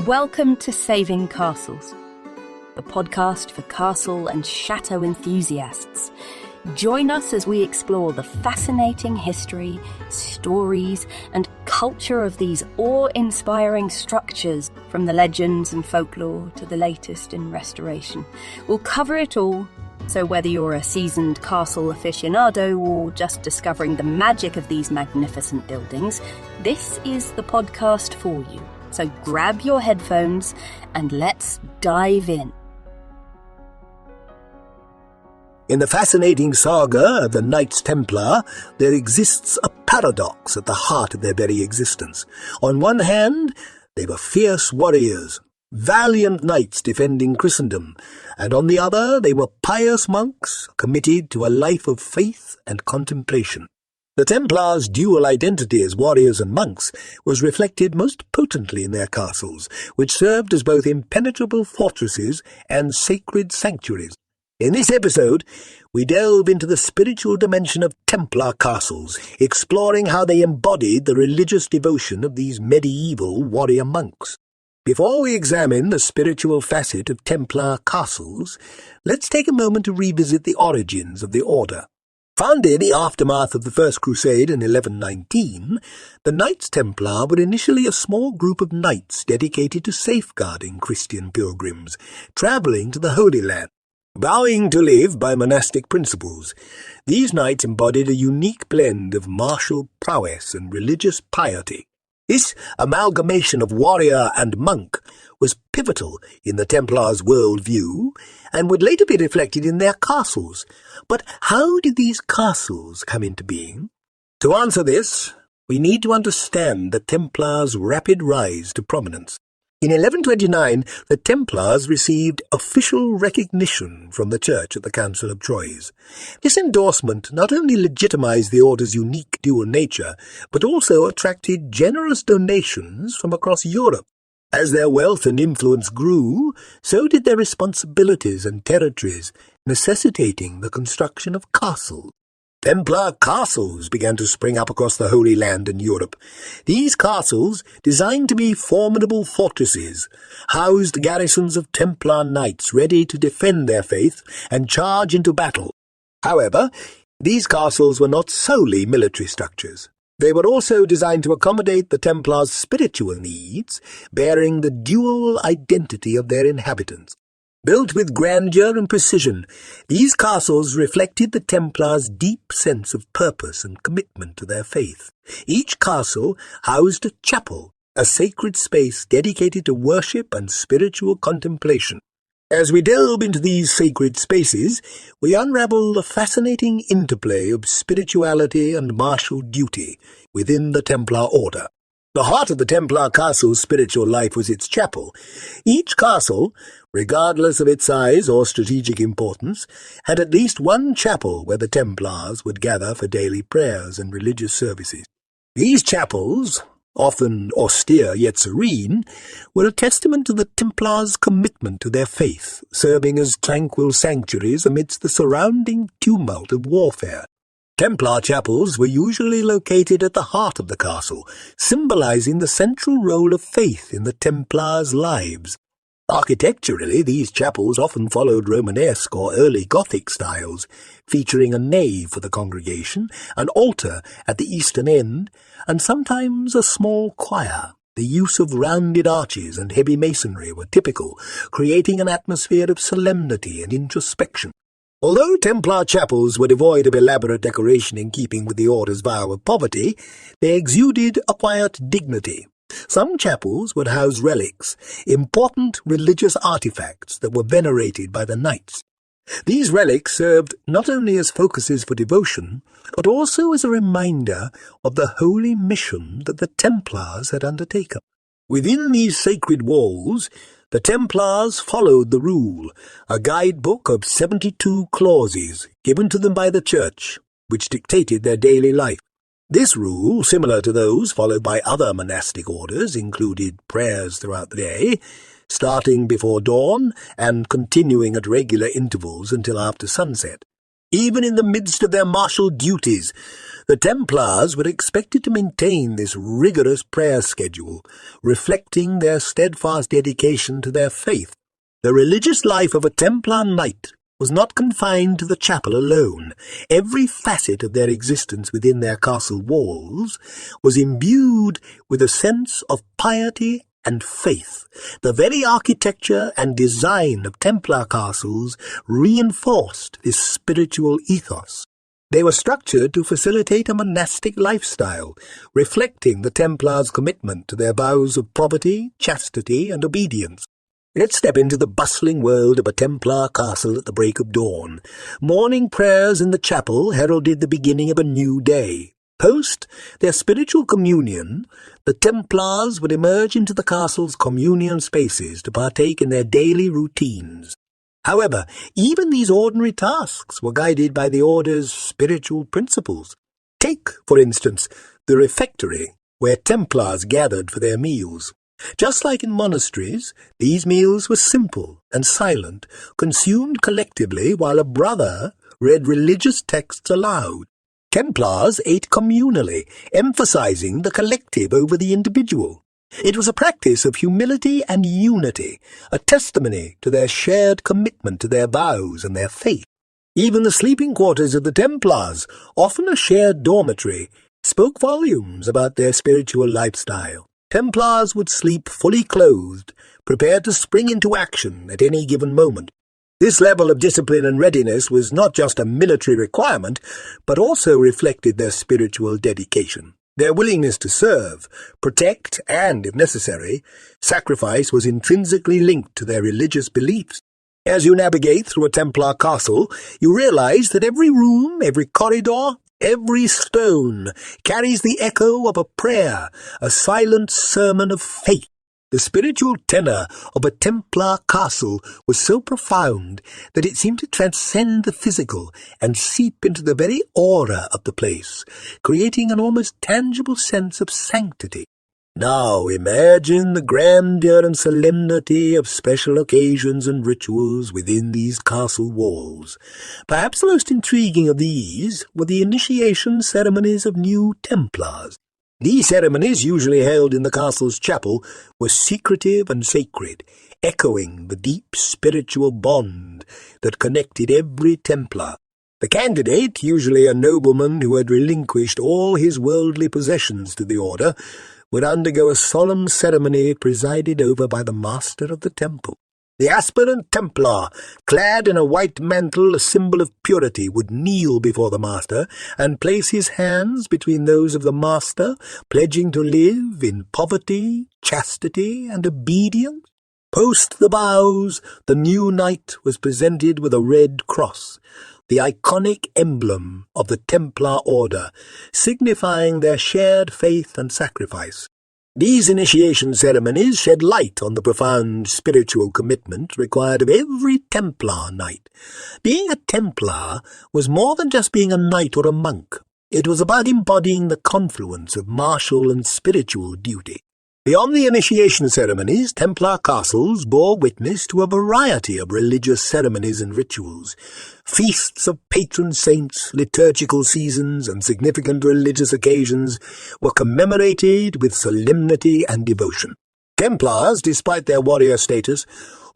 Welcome to Saving Castles, the podcast for castle and chateau enthusiasts. Join us as we explore the fascinating history, stories, and culture of these awe-inspiring structures, from the legends and folklore to the latest in restoration. We'll cover it all, so whether you're a seasoned castle aficionado or just discovering the magic of these magnificent buildings, this is the podcast for you. So grab your headphones and let's dive in. In the fascinating saga of the Knights Templar, there exists a paradox at the heart of their very existence. On one hand, they were fierce warriors, valiant knights defending Christendom, and on the other, they were pious monks committed to a life of faith and contemplation. The Templars' dual identity as warriors and monks was reflected most potently in their castles, which served as both impenetrable fortresses and sacred sanctuaries. In this episode, we delve into the spiritual dimension of Templar castles, exploring how they embodied the religious devotion of these medieval warrior monks. Before we examine the spiritual facet of Templar castles, let's take a moment to revisit the origins of the order. Founded in the aftermath of the First Crusade in 1119, the Knights Templar were initially a small group of knights dedicated to safeguarding Christian pilgrims, travelling to the Holy Land. Vowing to live by monastic principles, these knights embodied a unique blend of martial prowess and religious piety. This amalgamation of warrior and monk was pivotal in the Templars' worldview and would later be reflected in their castles. But how did these castles come into being? To answer this, we need to understand the Templars' rapid rise to prominence. In 1129, the Templars received official recognition from the Church at the Council of Troyes. This endorsement not only legitimized the order's unique dual nature, but also attracted generous donations from across Europe. As their wealth and influence grew, so did their responsibilities and territories, necessitating the construction of castles. Templar castles began to spring up across the Holy Land and Europe. These castles, designed to be formidable fortresses, housed garrisons of Templar knights ready to defend their faith and charge into battle. However, these castles were not solely military structures. They were also designed to accommodate the Templars' spiritual needs, bearing the dual identity of their inhabitants. Built with grandeur and precision, these castles reflected the Templars' deep sense of purpose and commitment to their faith. Each castle housed a chapel, a sacred space dedicated to worship and spiritual contemplation. As we delve into these sacred spaces, we unravel the fascinating interplay of spirituality and martial duty within the Templar order. The heart of the Templar castle's spiritual life was its chapel. Each castle, regardless of its size or strategic importance, had at least one chapel where the Templars would gather for daily prayers and religious services. These chapels, often austere yet serene, were a testament to the Templars' commitment to their faith, serving as tranquil sanctuaries amidst the surrounding tumult of warfare. Templar chapels were usually located at the heart of the castle, symbolizing the central role of faith in the Templars' lives. Architecturally, these chapels often followed Romanesque or early Gothic styles, featuring a nave for the congregation, an altar at the eastern end, and sometimes a small choir. The use of rounded arches and heavy masonry were typical, creating an atmosphere of solemnity and introspection. Although Templar chapels were devoid of elaborate decoration in keeping with the order's vow of poverty, they exuded a quiet dignity. Some chapels would house relics, important religious artifacts that were venerated by the knights. These relics served not only as focuses for devotion, but also as a reminder of the holy mission that the Templars had undertaken. Within these sacred walls, the Templars followed the Rule, a guidebook of 72 clauses given to them by the Church, which dictated their daily life. This rule, similar to those followed by other monastic orders, included prayers throughout the day, starting before dawn and continuing at regular intervals until after sunset. Even in the midst of their martial duties, The Templars were expected to maintain this rigorous prayer schedule, reflecting their steadfast dedication to their faith. The religious life of a Templar knight was not confined to the chapel alone. Every facet of their existence within their castle walls was imbued with a sense of piety and faith. The very architecture and design of Templar castles reinforced this spiritual ethos. They were structured to facilitate a monastic lifestyle, reflecting the Templars' commitment to their vows of poverty, chastity, and obedience. Let's step into the bustling world of a Templar castle at the break of dawn. Morning prayers in the chapel heralded the beginning of a new day. Post their spiritual communion, the Templars would emerge into the castle's communion spaces to partake in their daily routines. However, even these ordinary tasks were guided by the order's spiritual principles. Take, for instance, the refectory, where Templars gathered for their meals. Just like in monasteries, these meals were simple and silent, consumed collectively while a brother read religious texts aloud. Templars ate communally, emphasizing the collective over the individual. It was a practice of humility and unity, a testimony to their shared commitment to their vows and their faith. Even the sleeping quarters of the Templars, often a shared dormitory, spoke volumes about their spiritual lifestyle. Templars would sleep fully clothed, prepared to spring into action at any given moment. This level of discipline and readiness was not just a military requirement, but also reflected their spiritual dedication. Their willingness to serve, protect, and, if necessary, sacrifice was intrinsically linked to their religious beliefs. As you navigate through a Templar castle, you realize that every room, every corridor, every stone carries the echo of a prayer, a silent sermon of faith. The spiritual tenor of a Templar castle was so profound that it seemed to transcend the physical and seep into the very aura of the place, creating an almost tangible sense of sanctity. Now imagine the grandeur and solemnity of special occasions and rituals within these castle walls. Perhaps the most intriguing of these were the initiation ceremonies of new Templars. These ceremonies, usually held in the castle's chapel, were secretive and sacred, echoing the deep spiritual bond that connected every Templar. The candidate, usually a nobleman who had relinquished all his worldly possessions to the order, would undergo a solemn ceremony presided over by the master of the temple. The aspirant Templar, clad in a white mantle, a symbol of purity, would kneel before the master and place his hands between those of the master, pledging to live in poverty, chastity, and obedience. Post the vows, the new knight was presented with a red cross, the iconic emblem of the Templar order, signifying their shared faith and sacrifice. These initiation ceremonies shed light on the profound spiritual commitment required of every Templar knight. Being a Templar was more than just being a knight or a monk. It was about embodying the confluence of martial and spiritual duty. Beyond the initiation ceremonies, Templar castles bore witness to a variety of religious ceremonies and rituals. Feasts of patron saints, liturgical seasons, and significant religious occasions were commemorated with solemnity and devotion. Templars, despite their warrior status,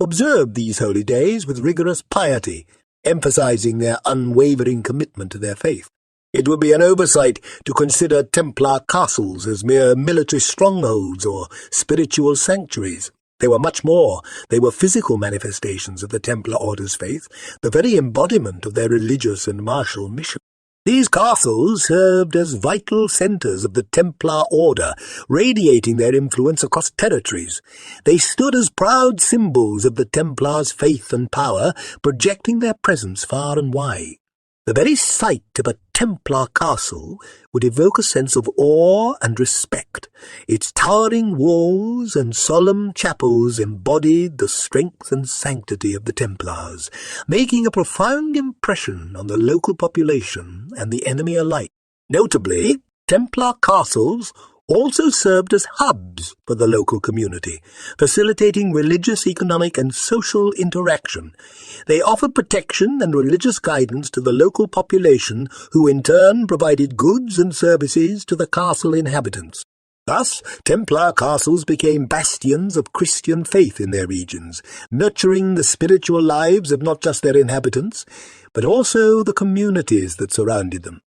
observed these holy days with rigorous piety, emphasizing their unwavering commitment to their faith. It would be an oversight to consider Templar castles as mere military strongholds or spiritual sanctuaries. They were much more. They were physical manifestations of the Templar Order's faith, the very embodiment of their religious and martial mission. These castles served as vital centers of the Templar Order, radiating their influence across territories. They stood as proud symbols of the Templars' faith and power, projecting their presence far and wide. The very sight of a Templar castle would evoke a sense of awe and respect. Its towering walls and solemn chapels embodied the strength and sanctity of the Templars, making a profound impression on the local population and the enemy alike. Notably, Templar castles also served as hubs for the local community, facilitating religious, economic, and social interaction. They offered protection and religious guidance to the local population, who in turn provided goods and services to the castle inhabitants. Thus, Templar castles became bastions of Christian faith in their regions, nurturing the spiritual lives of not just their inhabitants, but also the communities that surrounded them.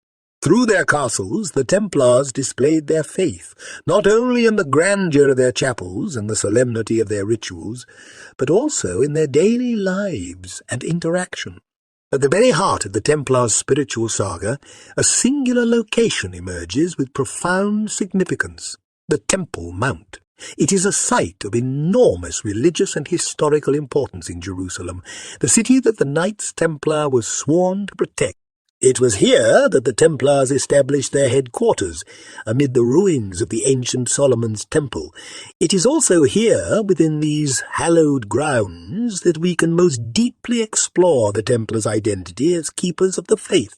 Through their castles, the Templars displayed their faith, not only in the grandeur of their chapels and the solemnity of their rituals, but also in their daily lives and interaction. At the very heart of the Templars' spiritual saga, a singular location emerges with profound significance: the Temple Mount. It is a site of enormous religious and historical importance in Jerusalem, the city that the Knights Templar was sworn to protect. It was here that the Templars established their headquarters, amid the ruins of the ancient Solomon's Temple. It is also here, within these hallowed grounds, that we can most deeply explore the Templars' identity as keepers of the faith.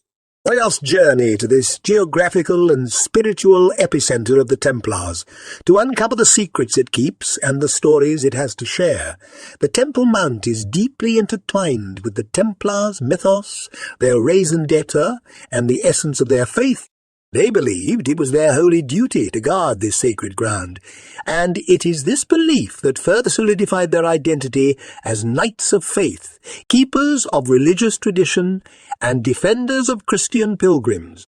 Let us journey to this geographical and spiritual epicenter of the Templars, to uncover the secrets it keeps and the stories it has to share. The Temple Mount is deeply intertwined with the Templars' mythos, their raison d'etre, and the essence of their faith. They believed it was their holy duty to guard this sacred ground, and it is this belief that further solidified their identity as knights of faith, keepers of religious tradition, and defenders of Christian pilgrims.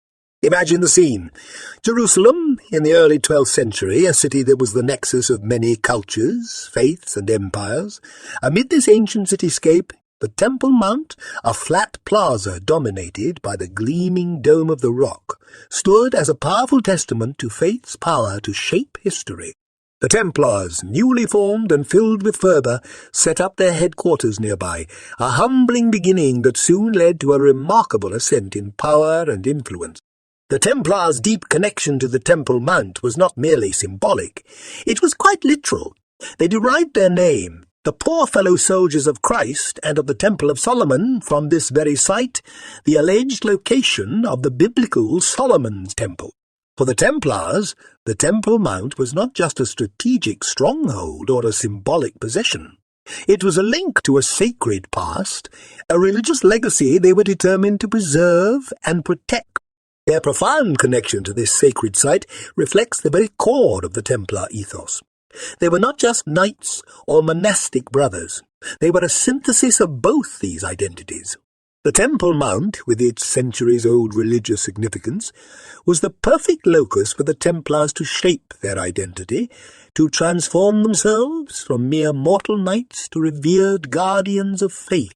Imagine the scene. Jerusalem, in the early 12th century, a city that was the nexus of many cultures, faiths, and empires. Amid this ancient cityscape, the Temple Mount, a flat plaza dominated by the gleaming dome of the rock, stood as a powerful testament to faith's power to shape history. The Templars, newly formed and filled with fervour, set up their headquarters nearby, a humbling beginning that soon led to a remarkable ascent in power and influence. The Templars' deep connection to the Temple Mount was not merely symbolic. It was quite literal. They derived their name, the poor fellow soldiers of Christ and of the Temple of Solomon, from this very site, the alleged location of the biblical Solomon's Temple. For the Templars, the Temple Mount was not just a strategic stronghold or a symbolic possession. It was a link to a sacred past, a religious legacy they were determined to preserve and protect. Their profound connection to this sacred site reflects the very core of the Templar ethos. They were not just knights or monastic brothers. They were a synthesis of both these identities. The Temple Mount, with its centuries-old religious significance, was the perfect locus for the Templars to shape their identity, to transform themselves from mere mortal knights to revered guardians of faith.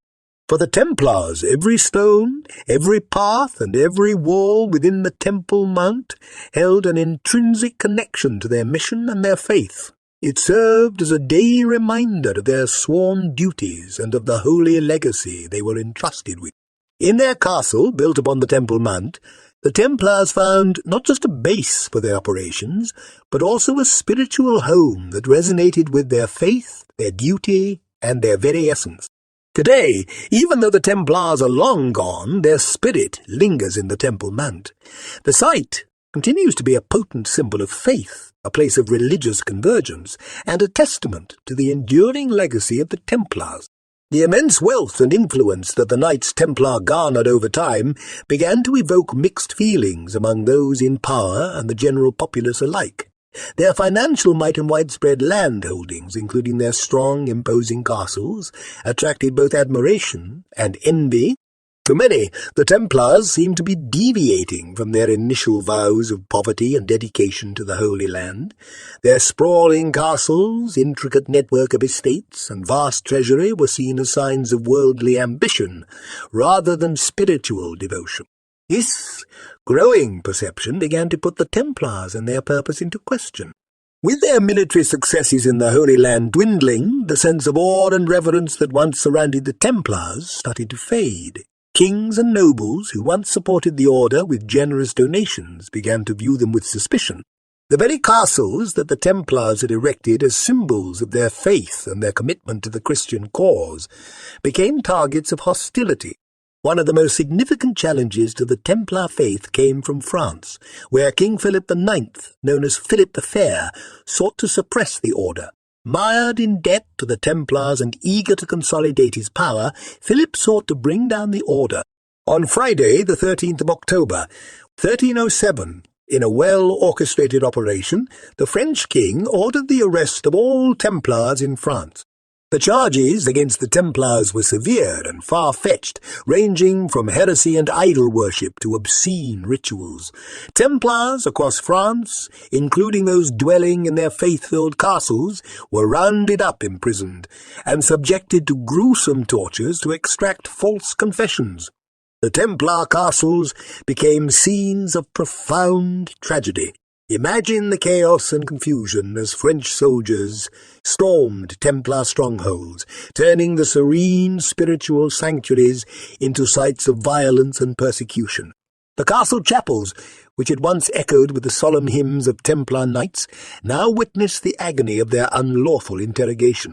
For the Templars, every stone, every path, and every wall within the Temple Mount held an intrinsic connection to their mission and their faith. It served as a daily reminder of their sworn duties and of the holy legacy they were entrusted with. In their castle, built upon the Temple Mount, the Templars found not just a base for their operations, but also a spiritual home that resonated with their faith, their duty, and their very essence. Today, even though the Templars are long gone, their spirit lingers in the Temple Mount. The site continues to be a potent symbol of faith, a place of religious convergence, and a testament to the enduring legacy of the Templars. The immense wealth and influence that the Knights Templar garnered over time began to evoke mixed feelings among those in power and the general populace alike. Their financial might and widespread land holdings, including their strong, imposing castles, attracted both admiration and envy. To many, the Templars seemed to be deviating from their initial vows of poverty and dedication to the Holy Land. Their sprawling castles, intricate network of estates, and vast treasury were seen as signs of worldly ambition, rather than spiritual devotion. This growing perception began to put the Templars and their purpose into question. With their military successes in the Holy Land dwindling, the sense of awe and reverence that once surrounded the Templars started to fade. Kings and nobles who once supported the order with generous donations began to view them with suspicion. The very castles that the Templars had erected as symbols of their faith and their commitment to the Christian cause became targets of hostility. One of the most significant challenges to the Templar faith came from France, where King Philip IX, known as Philip the Fair, sought to suppress the order. Mired in debt to the Templars and eager to consolidate his power, Philip sought to bring down the order. On Friday, the 13th of October, 1307, in a well-orchestrated operation, the French king ordered the arrest of all Templars in France. The charges against the Templars were severe and far-fetched, ranging from heresy and idol worship to obscene rituals. Templars across France, including those dwelling in their faith-filled castles, were rounded up, imprisoned, and subjected to gruesome tortures to extract false confessions. The Templar castles became scenes of profound tragedy. Imagine the chaos and confusion as French soldiers stormed Templar strongholds, turning the serene spiritual sanctuaries into sites of violence and persecution. The castle chapels, which had once echoed with the solemn hymns of Templar knights, now witnessed the agony of their unlawful interrogation.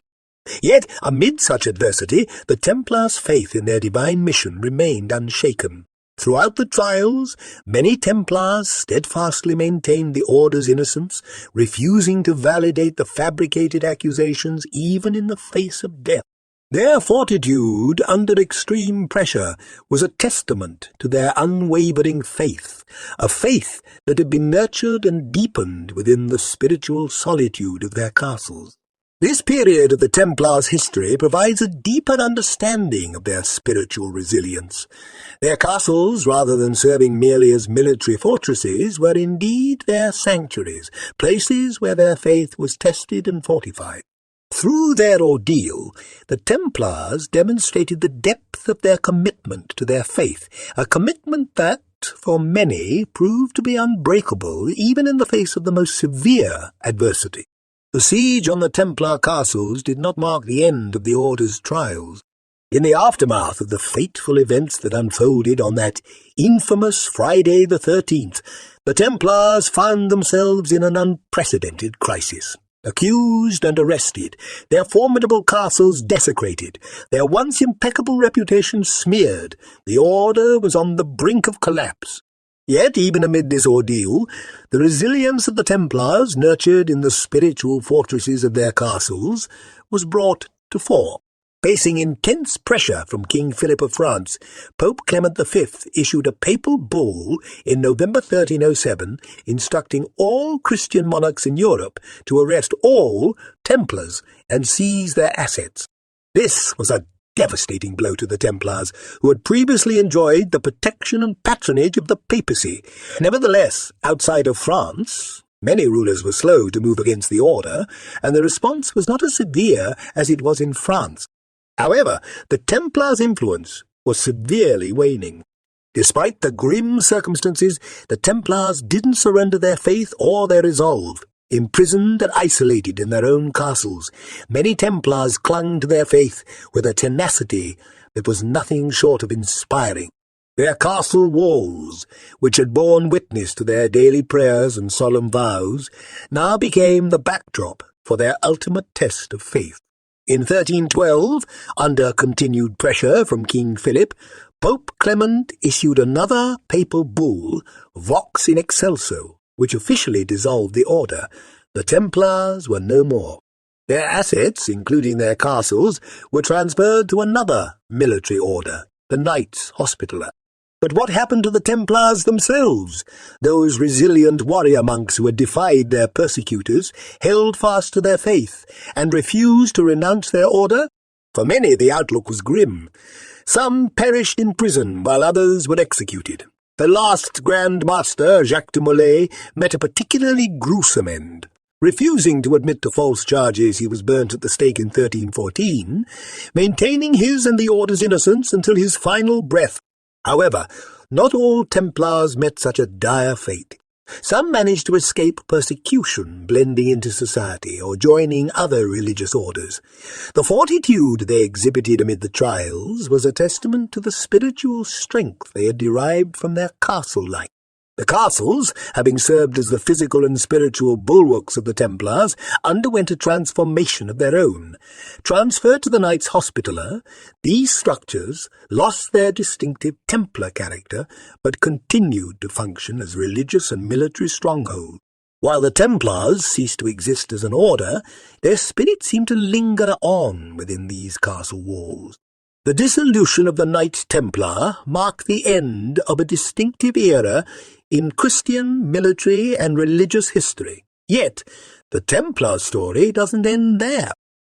Yet, amid such adversity, the Templars' faith in their divine mission remained unshaken. Throughout the trials, many Templars steadfastly maintained the order's innocence, refusing to validate the fabricated accusations even in the face of death. Their fortitude under extreme pressure was a testament to their unwavering faith, a faith that had been nurtured and deepened within the spiritual solitude of their castles. This period of the Templars' history provides a deeper understanding of their spiritual resilience. Their castles, rather than serving merely as military fortresses, were indeed their sanctuaries, places where their faith was tested and fortified. Through their ordeal, the Templars demonstrated the depth of their commitment to their faith, a commitment that, for many, proved to be unbreakable even in the face of the most severe adversity. The siege on the Templar castles did not mark the end of the Order's trials. In the aftermath of the fateful events that unfolded on that infamous Friday the 13th, the Templars found themselves in an unprecedented crisis. Accused and arrested, their formidable castles desecrated, their once impeccable reputation smeared, the Order was on the brink of collapse. Yet, even amid this ordeal, the resilience of the Templars, nurtured in the spiritual fortresses of their castles, was brought to fore. Facing intense pressure from King Philip of France, Pope Clement V issued a papal bull in November 1307 instructing all Christian monarchs in Europe to arrest all Templars and seize their assets. This was a devastating blow to the Templars, who had previously enjoyed the protection and patronage of the papacy. Nevertheless, outside of France, many rulers were slow to move against the order, and the response was not as severe as it was in France. However, the Templars' influence was severely waning. Despite the grim circumstances, the Templars didn't surrender their faith or their resolve. Imprisoned and isolated in their own castles, many Templars clung to their faith with a tenacity that was nothing short of inspiring. Their castle walls, which had borne witness to their daily prayers and solemn vows, now became the backdrop for their ultimate test of faith. In 1312, under continued pressure from King Philip, Pope Clement issued another papal bull, Vox in Excelso, which officially dissolved the order. The Templars were no more. Their assets, including their castles, were transferred to another military order, the Knights Hospitaller. But what happened to the Templars themselves? Those resilient warrior monks who had defied their persecutors, held fast to their faith, and refused to renounce their order? For many the outlook was grim. Some perished in prison, while others were executed. The last Grand Master, Jacques de Molay, met a particularly gruesome end. Refusing to admit to false charges, he was burnt at the stake in 1314, maintaining his and the Order's innocence until his final breath. However, not all Templars met such a dire fate. Some managed to escape persecution, blending into society or joining other religious orders. The fortitude they exhibited amid the trials was a testament to the spiritual strength they had derived from their castle life. The castles, having served as the physical and spiritual bulwarks of the Templars, underwent a transformation of their own. Transferred to the Knights Hospitaller, these structures lost their distinctive Templar character, but continued to function as religious and military strongholds. While the Templars ceased to exist as an order, their spirit seemed to linger on within these castle walls. The dissolution of the Knights Templar marked the end of a distinctive era in Christian, military, and religious history. Yet, the Templar story doesn't end there.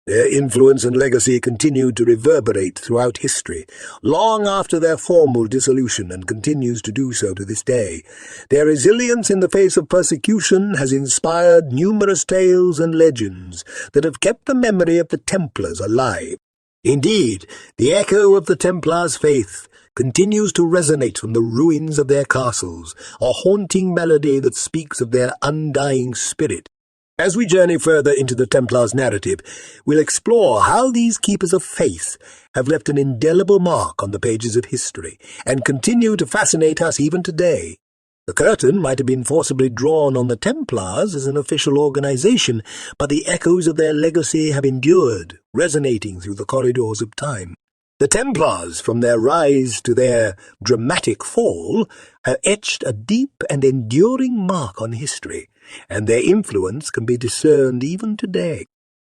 Their influence and legacy continued to reverberate throughout history, long after their formal dissolution, and continues to do so to this day. Their resilience in the face of persecution has inspired numerous tales and legends that have kept the memory of the Templars alive. Indeed, the echo of the Templars' faith continues to resonate from the ruins of their castles, a haunting melody that speaks of their undying spirit. As we journey further into the Templars' narrative, we'll explore how these keepers of faith have left an indelible mark on the pages of history and continue to fascinate us even today. The curtain might have been forcibly drawn on the Templars as an official organization, but the echoes of their legacy have endured, resonating through the corridors of time. The Templars, from their rise to their dramatic fall, have etched a deep and enduring mark on history, and their influence can be discerned even today.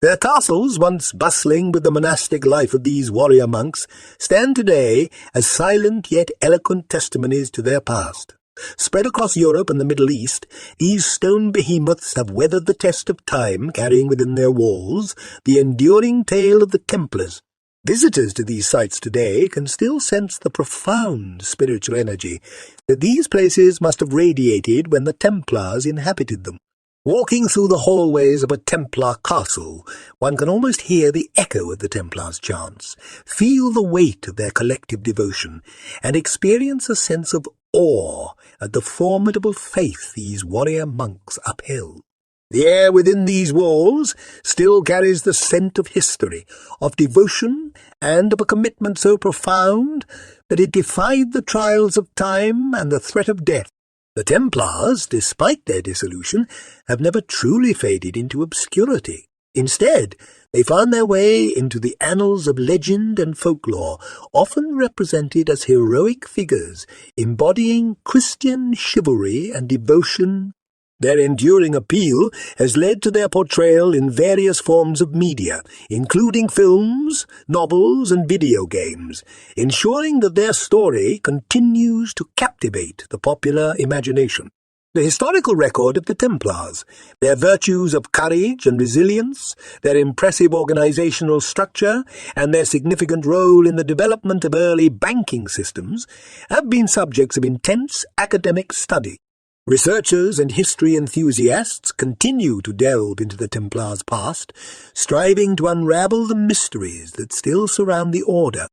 Their castles, once bustling with the monastic life of these warrior monks, stand today as silent yet eloquent testimonies to their past. Spread across Europe and the Middle East, these stone behemoths have weathered the test of time, carrying within their walls the enduring tale of the Templars. Visitors to these sites today can still sense the profound spiritual energy that these places must have radiated when the Templars inhabited them. Walking through the hallways of a Templar castle, one can almost hear the echo of the Templars' chants, feel the weight of their collective devotion, and experience a sense of awe at the formidable faith these warrior monks upheld. The air within these walls still carries the scent of history, of devotion, and of a commitment so profound that it defied the trials of time and the threat of death. The Templars, despite their dissolution, have never truly faded into obscurity. Instead, they found their way into the annals of legend and folklore, often represented as heroic figures embodying Christian chivalry and devotion. Their enduring appeal has led to their portrayal in various forms of media, including films, novels, and video games, ensuring that their story continues to captivate the popular imagination. The historical record of the Templars, their virtues of courage and resilience, their impressive organizational structure, and their significant role in the development of early banking systems have been subjects of intense academic study. Researchers and history enthusiasts continue to delve into the Templars' past, striving to unravel the mysteries that still surround the order.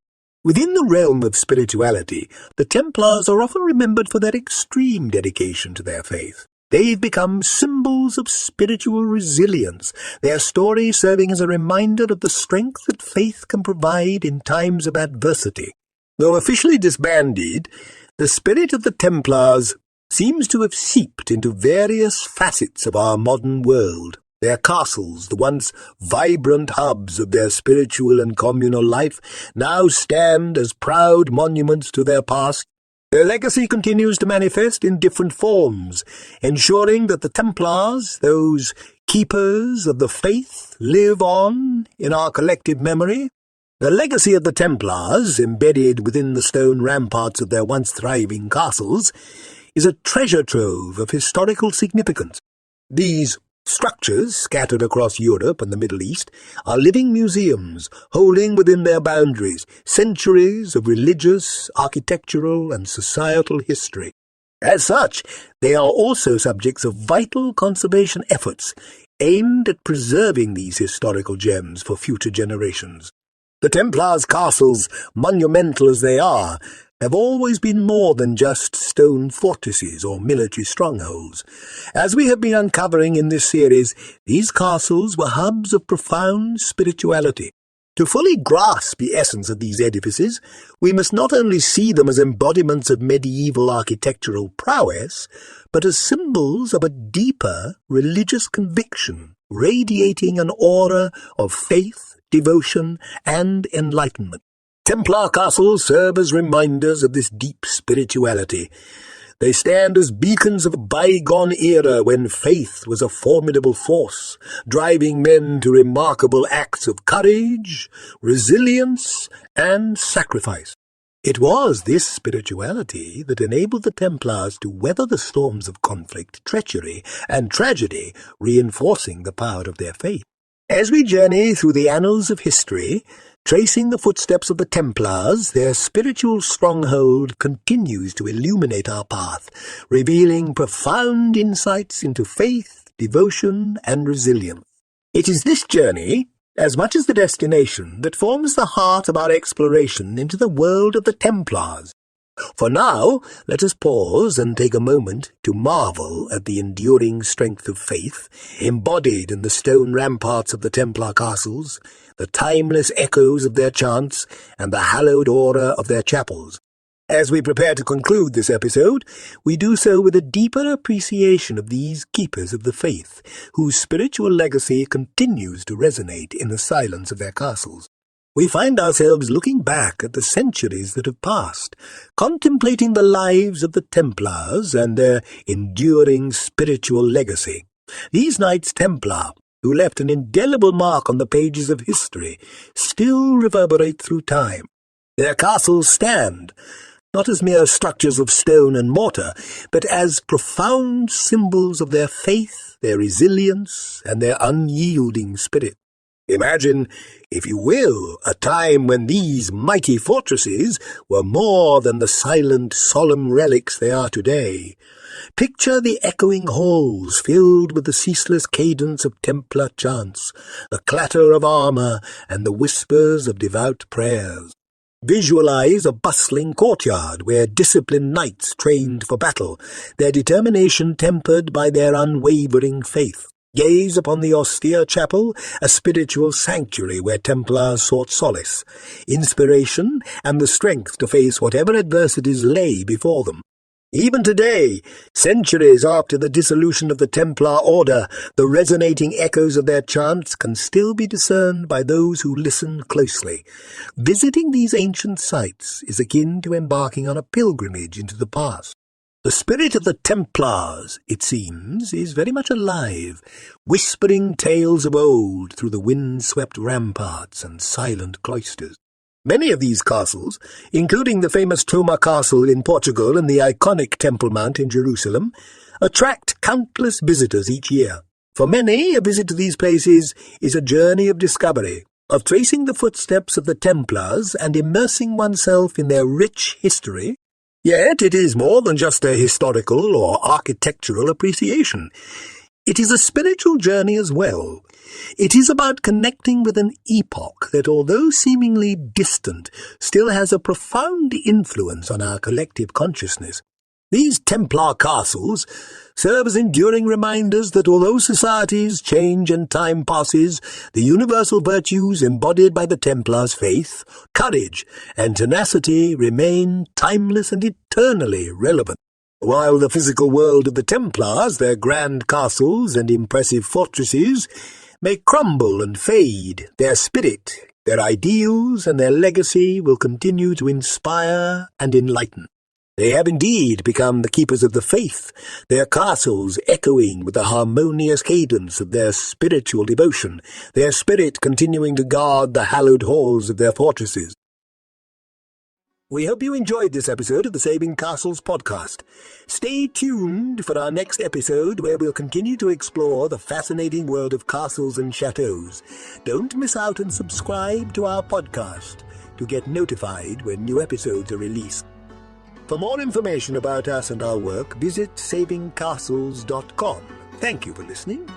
Within the realm of spirituality, the Templars are often remembered for their extreme dedication to their faith. They've become symbols of spiritual resilience, their story serving as a reminder of the strength that faith can provide in times of adversity. Though officially disbanded, the spirit of the Templars seems to have seeped into various facets of our modern world. Their castles, the once vibrant hubs of their spiritual and communal life, now stand as proud monuments to their past. Their legacy continues to manifest in different forms, ensuring that the Templars, those keepers of the faith, live on in our collective memory. The legacy of the Templars, embedded within the stone ramparts of their once thriving castles, is a treasure trove of historical significance. These structures, scattered across Europe and the Middle East, are living museums, holding within their boundaries centuries of religious, architectural, and societal history. As such, they are also subjects of vital conservation efforts aimed at preserving these historical gems for future generations. The Templars' castles, monumental as they are, have always been more than just stone fortresses or military strongholds. As we have been uncovering in this series, these castles were hubs of profound spirituality. To fully grasp the essence of these edifices, we must not only see them as embodiments of medieval architectural prowess, but as symbols of a deeper religious conviction, radiating an aura of faith, devotion, and enlightenment. Templar castles serve as reminders of this deep spirituality. They stand as beacons of a bygone era when faith was a formidable force, driving men to remarkable acts of courage, resilience, and sacrifice. It was this spirituality that enabled the Templars to weather the storms of conflict, treachery, and tragedy, reinforcing the power of their faith. As we journey through the annals of history, tracing the footsteps of the Templars, their spiritual stronghold continues to illuminate our path, revealing profound insights into faith, devotion, and resilience. It is this journey, as much as the destination, that forms the heart of our exploration into the world of the Templars. For now, let us pause and take a moment to marvel at the enduring strength of faith, embodied in the stone ramparts of the Templar castles, the timeless echoes of their chants, and the hallowed aura of their chapels. As we prepare to conclude this episode, we do so with a deeper appreciation of these keepers of the faith, whose spiritual legacy continues to resonate in the silence of their castles. We find ourselves looking back at the centuries that have passed, contemplating the lives of the Templars and their enduring spiritual legacy. These Knights Templar, who left an indelible mark on the pages of history, still reverberate through time. Their castles stand, not as mere structures of stone and mortar, but as profound symbols of their faith, their resilience, and their unyielding spirit. Imagine, if you will, a time when these mighty fortresses were more than the silent, solemn relics they are today. Picture the echoing halls filled with the ceaseless cadence of Templar chants, the clatter of armor, and the whispers of devout prayers. Visualize a bustling courtyard where disciplined knights trained for battle, their determination tempered by their unwavering faith. Gaze upon the austere chapel, a spiritual sanctuary where Templars sought solace, inspiration, and the strength to face whatever adversities lay before them. Even today, centuries after the dissolution of the Templar Order, the resonating echoes of their chants can still be discerned by those who listen closely. Visiting these ancient sites is akin to embarking on a pilgrimage into the past. The spirit of the Templars, it seems, is very much alive, whispering tales of old through the wind-swept ramparts and silent cloisters. Many of these castles, including the famous Toma Castle in Portugal and the iconic Temple Mount in Jerusalem, attract countless visitors each year. For many, a visit to these places is a journey of discovery, of tracing the footsteps of the Templars and immersing oneself in their rich history. Yet it is more than just a historical or architectural appreciation. It is a spiritual journey as well. It is about connecting with an epoch that, although seemingly distant, still has a profound influence on our collective consciousness. These Templar castles serve as enduring reminders that although societies change and time passes, the universal virtues embodied by the Templars' faith, courage, and tenacity remain timeless and eternally relevant. While the physical world of the Templars, their grand castles and impressive fortresses, may crumble and fade, their spirit, their ideals, and their legacy will continue to inspire and enlighten. They have indeed become the keepers of the faith, their castles echoing with the harmonious cadence of their spiritual devotion, their spirit continuing to guard the hallowed halls of their fortresses. We hope you enjoyed this episode of the Saving Castles podcast. Stay tuned for our next episode where we'll continue to explore the fascinating world of castles and chateaux. Don't miss out and subscribe to our podcast to get notified when new episodes are released. For more information about us and our work, visit savingcastles.com. Thank you for listening.